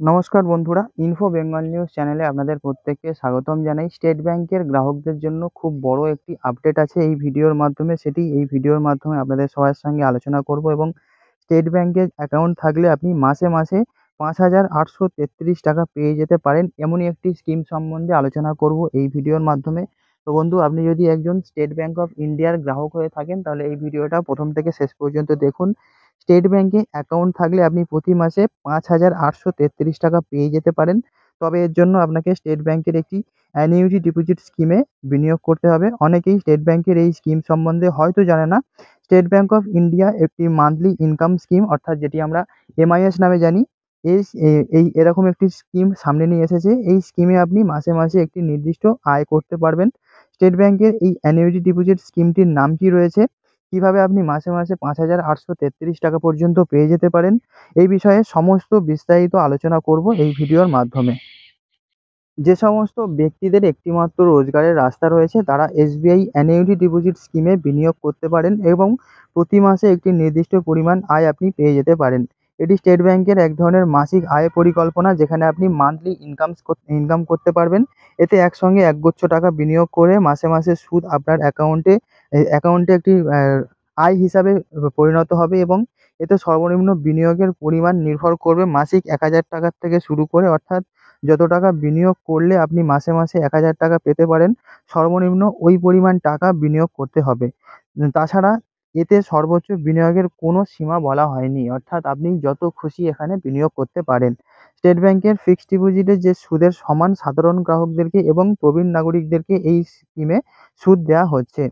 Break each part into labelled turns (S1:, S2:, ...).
S1: নমস্কার বন্ধুরা, info Bengal news চ্যানেলে আপনাদের প্রত্যেককে স্বাগতম জানাই। স্টেট ব্যাংকের গ্রাহকদের জন্য খুব বড় একটি আপডেট আছে এই ভিডিওর মাধ্যমে। এই ভিডিওর মাধ্যমে আপনাদের সবার সঙ্গে আলোচনা করব এবং স্টেট ব্যাংকের অ্যাকাউন্ট থাকলে আপনি মাসে মাসে ৫,৮৩৩ টাকা পেয়ে যেতে পারেন, এমনই একটি স্কিম সম্বন্ধে আলোচনা করব এই ভিডিওর মাধ্যমে। তো বন্ধু, আপনি যদি একজন স্টেট ব্যাংক অফ ইন্ডিয়ার গ্রাহক হয়ে থাকেন তাহলে এই ভিডিওটা প্রথম থেকে শেষ পর্যন্ত দেখুন। স্টেট ব্যাংকে অ্যাকাউন্ট থাকলে আপনি প্রতি মাসে ৫,৮৩৩ টাকা পেয়ে যেতে পারেন। তবে এর জন্য আপনাকে স্টেট ব্যাংকের একটি অ্যানিউইটি ডিপোজিট স্কিমে বিনিয়োগ করতে হবে। অনেকেই স্টেট ব্যাংকের এই স্কিম সম্বন্ধে হয়তো জানে না। স্টেট ব্যাংক অফ ইন্ডিয়া একটি মান্থলি ইনকাম স্কিম, অর্থাৎ যেটি আমরা এমআইএস নামে জানি। এরকম একটি স্কিম সামনে নিয়ে এসেছে। এই স্কিমে আপনি মাসে মাসে একটি নির্দিষ্ট আয় করতে পারবেন। স্টেট ব্যাংকের এই অ্যানিউইটি ডিপোজিট স্কিমটির নাম কি রয়েছে, কিভাবে আপনি মাসে মাসে ৫,৮৩৩ টাকা পর্যন্ত পেয়ে যেতে পারেন, এই বিষয়ে সমস্ত বিস্তারিত আলোচনা করব এই ভিডিওর মাধ্যমে। যে সমস্ত ব্যক্তিদের একটিমাত্র রোজগারের রাস্তা রয়েছে তারা এসবিআই অ্যানিউইটি ডিপোজিট স্কিমে বিনিয়োগ করতে পারেন এবং প্রতি মাসে একটি নির্দিষ্ট পরিমাণ আয় আপনি পেয়ে যেতে পারেন। এটি স্টেট ব্যাংকের এক ধরনের মাসিক আয় পরিকল্পনা, যেখানে আপনি মান্থলি ইনকাম করতে পারবেন। এতে একসঙ্গে একগুচ্ছ টাকা বিনিয়োগ করে মাসে মাসে সুদ আপনার অ্যাকাউন্টে একটি আয় হিসাবে পরিণত হবে এবং এতে সর্বনিম্ন বিনিয়োগের পরিমাণ নির্ভর করবে মাসিক ১,০০০ টাকার থেকে শুরু করে, অর্থাৎ যত টাকা বিনিয়োগ করলে আপনি মাসে মাসে ১,০০০ টাকা পেতে পারেন, সর্বনিম্ন ওই পরিমাণ টাকা বিনিয়োগ করতে হবে। তাছাড়া এতে সর্বোচ্চ বিনিয়োগের কোনো সীমা বলা হয়নি, অর্থাৎ আপনি যত খুশি এখানে বিনিয়োগ করতে পারেন। স্টেট ব্যাংকের ফিক্সড ডিপোজিটের যে সুদের সমান সাধারণ গ্রাহকদেরকে এবং প্রবীণ নাগরিকদেরকে এই স্কিমে সুদ দেওয়া হচ্ছে।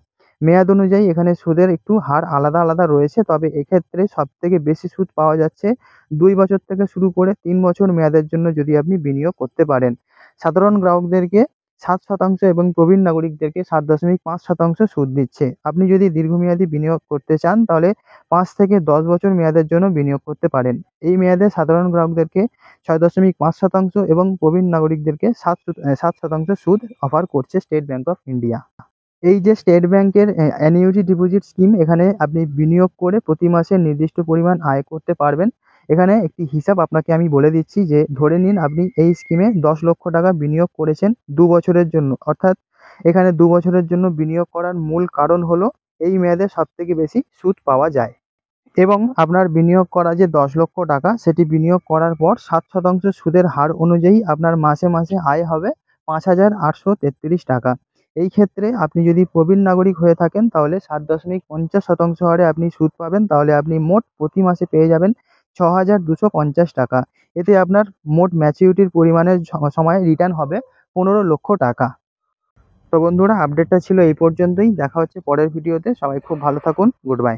S1: মেয়াদ অনুযায়ী এখানে সুদের একটু হার আলাদা আলাদা রয়েছে, তবে এক্ষেত্রে সবথেকে বেশি সুদ পাওয়া যাচ্ছে ২ বছর থেকে শুরু করে ৩ বছর মেয়াদের জন্য যদি আপনি বিনিয়োগ করতে পারেন। সাধারণ গ্রাহকদেরকে ৭% এবং প্রবীণ নাগরিকদেরকে ৭.৫% সুদ দিচ্ছে। আপনি যদি দীর্ঘমেয়াদী বিনিয়োগ করতে চান তাহলে ৫ থেকে ১০ বছর মেয়াদের জন্য বিনিয়োগ করতে পারেন। এই মেয়াদে সাধারণ গ্রাহকদেরকে ৬.৫% এবং প্রবীণ নাগরিকদেরকে ৭% সুদ অফার করছে স্টেট ব্যাংক অফ ইন্ডিয়া। এই যে স্টেট ব্যাংকের অ্যানিউইটি ডিপোজিট স্কিম, এখানে আপনি বিনিয়োগ করে প্রতি মাসে নির্দিষ্ট পরিমাণ আয় করতে পারবেন। এখানে একটি হিসাব আপনাকে আমি বলে দিচ্ছি, যে ধরে নিন আপনি এই স্কিমে ১০,০০,০০০ টাকা বিনিয়োগ করেছেন ২ বছরের জন্য, অর্থাৎ এখানে ২ বছরের জন্য বিনিয়োগ করার মূল কারণ হলো এই মেয়াদে সবথেকে বেশি সুদ পাওয়া যায় এবং আপনার বিনিয়োগ করা যে ১০,০০,০০০ টাকা সেটি বিনিয়োগ করার পর ৭% সুদের হার অনুযায়ী আপনার মাসে মাসে আয় হবে ৫,৮৩৩ টাকা। এই ক্ষেত্রে আপনি যদি প্রবীণ নাগরিক হয়ে থাকেন তাহলে ৭.৫০% হারে আপনি সুদ পাবেন। তাহলে আপনি মোট প্রতি মাসে পেয়ে যাবেন ৬,২৫০ টাকা। এতে আপনার মোট ম্যাচুরিটির পরিমাণের সময় রিটার্ন হবে ১৫,০০,০০০ টাকা। তো বন্ধুরা, আপডেটটা ছিল এই পর্যন্তই। দেখা হচ্ছে পরের ভিডিওতে। সবাই খুব ভালো থাকুন। Good bye.